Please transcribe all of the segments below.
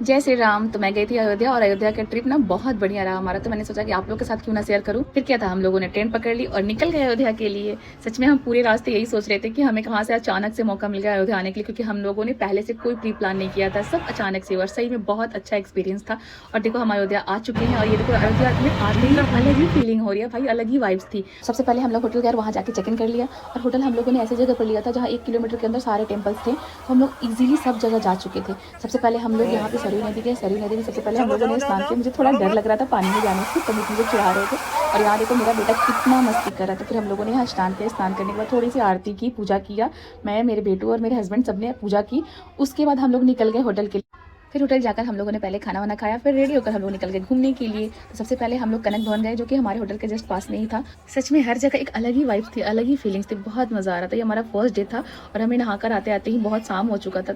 जय श्री राम। तो मैं गई थी अयोध्या और अयोध्या का ट्रिप ना बहुत बढ़िया रहा हमारा। तो मैंने सोचा कि आप लोग के साथ क्यों ना शेयर करूं। फिर क्या था, हम लोगों ने ट्रेन पकड़ ली और निकल गए अयोध्या के लिए। सच में हम पूरे रास्ते यही सोच रहे थे कि हमें कहाँ से अचानक से मौका मिल गया अयोध्या आने के लिए, क्योंकि हम लोगों ने पहले से कोई प्री प्लान नहीं किया था, सब अचानक से। और सही में बहुत अच्छा एक्सपीरियंस था। और देखो हम अयोध्या आ चुके हैं और ये देखो अयोध्या में आते ही अलग ही फीलिंग हो रही है भाई, अलग ही वाइब्स थी। सबसे पहले हम लोग होटल गए, वहाँ जाके चेक इन कर लिया। और होटल हम लोगों ने ऐसी जगह पर लिया था जहाँ 1 किलोमीटर के अंदर सारे टेम्पल्स थे, तो हम लोग इजीली सब जगह जा चुके थे। सबसे पहले हम लोग यहाँ पे सरयू नदी गए। सरयू नदी में सबसे पहले हम लोगों ने स्नान किया। मुझे थोड़ा डर लग रहा था पानी में जाने से, तभी मुझे चिढ़ा रहे थे। और यहाँ देखो मेरा बेटा कितना मस्ती कर रहा था। फिर हम लोगों ने यहाँ स्नान किया। स्नान करने के बाद थोड़ी सी आरती की, पूजा किया। मैं, मेरे बेटू और मेरे हस्बैंड सबने पूजा की। उसके बाद हम लोग निकल गए होटल के लिए। फिर होटल जाकर हम लोगों ने पहले खाना वाना खाया, फिर रेडी होकर हम लोग निकल गए घूमने के लिए। तो सबसे पहले हम लोग कनक भवन गए, जो कि हमारे होटल के जस्ट पास में ही था। सच में हर जगह एक अलग ही वाइब्स थी, अलग ही फीलिंग्स थी, बहुत मजा आ रहा था। ये हमारा फर्स्ट डे था और हमें नहाकर आते आते ही बहुत शाम हो चुका था।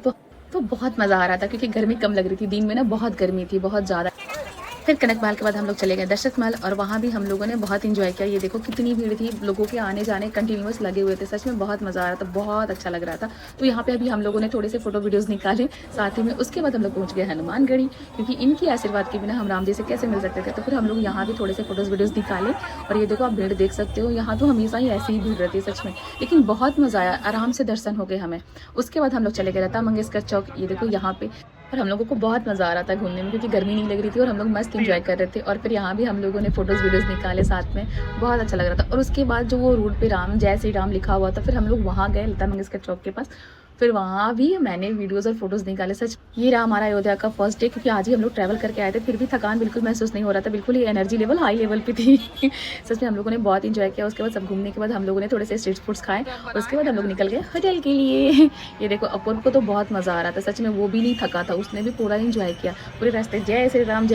तो बहुत मजा आ रहा था, क्योंकि गर्मी कम लग रही थी। दिन में ना बहुत गर्मी थी, बहुत ज्यादा। फिर कनक महल के बाद हम लोग चले गए दशरथ महल, और वहाँ भी हम लोगों ने बहुत इंजॉय किया। ये देखो कितनी भीड़ थी, लोगों के आने जाने कंटिन्यूअस लगे हुए थे। सच में बहुत मजा आ रहा था, बहुत अच्छा लग रहा था। तो यहाँ पे अभी हम लोगों ने थोड़े से फोटो वीडियोस निकाले साथ ही में। उसके बाद हम लोग पहुँच गए हनुमानगढ़ी, क्योंकि इनकी आशीर्वाद के बिना हम राम जी से कैसे मिल सकते थे। तो फिर हम लोग यहाँ भी थोड़े से फोटोज वीडियोज निकाले। और ये देखो आप भीड़ देख सकते हो, यहाँ तो हमेशा ही ऐसी ही भीड़ रहती है सच में, लेकिन बहुत मजा आया, आराम से दर्शन हो गए हमें। उसके बाद हम लोग चले गए लता मंगेशकर चौक। ये देखो यहाँ पे, और हम लोगों को बहुत मज़ा आ रहा था घूमने में, क्योंकि गर्मी नहीं लग रही थी और हम लोग मस्त एंजॉय कर रहे थे। और फिर यहाँ भी हम लोगों ने फोटोज़ वीडियोज़ निकाले साथ में, बहुत अच्छा लग रहा था। और उसके बाद जो वो रोड पे राम जय श्री राम लिखा हुआ था, फिर हम लोग वहाँ गए लता मंगेशकर चौक के पास। फिर वहाँ भी मैंने वीडियोज़ और फोटोज़ निकाले। सच ये रहा हमारा अयोध्या का फर्स्ट डे, क्योंकि आज ही हम लोग ट्रैवल करके आए थे। फिर भी थकान बिल्कुल महसूस नहीं हो रहा था, बिल्कुल ही एनर्जी लेवल हाई लेवल पे थी। सच में हम लोगों ने बहुत इंजॉय किया। उसके बाद सब घूमने के बाद हम लोगों ने थोड़े से स्ट्रीट फूड्स खाए और उसके बाद हम लोग निकल गए होटल के लिए। ये देखो अपूर्व को तो बहुत मज़ा आ रहा था, सच में वो भी नहीं थका था, उसने भी पूरा इंजॉय किया। पूरे रास्ते जय श्री राम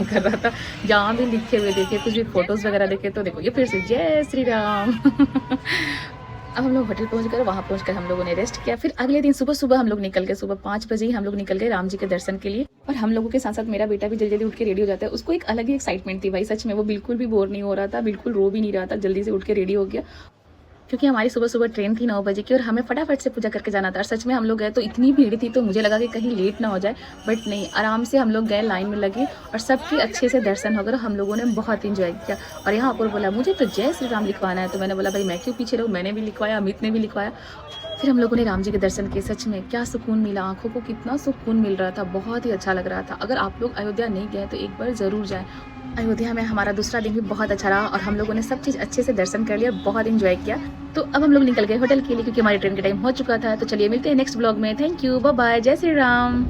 कर रहा था। जहाँ भी लिखे हुए देखे, कुछ भी फोटोज़ वगैरह देखे, तो देखो ये फिर से जय श्री राम। अब हम लोग होटल पहुंच गए। वहाँ पहुंचकर हम लोगों ने रेस्ट किया। फिर अगले दिन सुबह सुबह हम लोग निकल गए, सुबह 5 बजे ही हम लोग निकल गए राम जी के दर्शन के लिए। और हम लोगों के साथ साथ मेरा बेटा भी जल्दी जल्दी उठ के रेडी हो जाता है। उसको एक अलग ही एक्साइटमेंट थी भाई, सच में वो बिल्कुल भी बोर नहीं हो रहा था, बिल्कुल रो भी नहीं रहा था, जल्दी से उठ के रेडी हो गया। क्योंकि हमारी सुबह सुबह ट्रेन थी 9 बजे की और हमें फटाफट से पूजा करके जाना था। और सच में हम लोग गए तो इतनी भीड़ थी, तो मुझे लगा कि कहीं लेट ना हो जाए, बट नहीं, आराम से हम लोग गए, लाइन में लगे और सबके अच्छे से दर्शन हो गए। हम लोगों ने बहुत इंजॉय किया। और यहाँ पर बोला मुझे तो जय श्री राम लिखवाना है, तो मैंने बोला भाई मैं क्यों पीछे रहूँ, मैंने भी लिखवाया, अमित ने भी लिखवाया। फिर हम लोगों ने राम जी के दर्शन किए। सच में क्या सुकून मिला, आंखों को कितना सुकून मिल रहा था, बहुत ही अच्छा लग रहा था। अगर आप लोग अयोध्या नहीं गए तो एक बार ज़रूर जाएं। अयोध्या में हमारा दूसरा दिन भी बहुत अच्छा रहा और हम लोगों ने सब चीज़ अच्छे से दर्शन कर लिया, बहुत इंजॉय किया। तो अब हम लोग निकल गए होटल के लिए, क्योंकि हमारी ट्रेन का टाइम हो चुका था। तो चलिए मिलते हैं नेक्स्ट ब्लॉग में। थैंक यू, बाय बाय, जय श्री राम।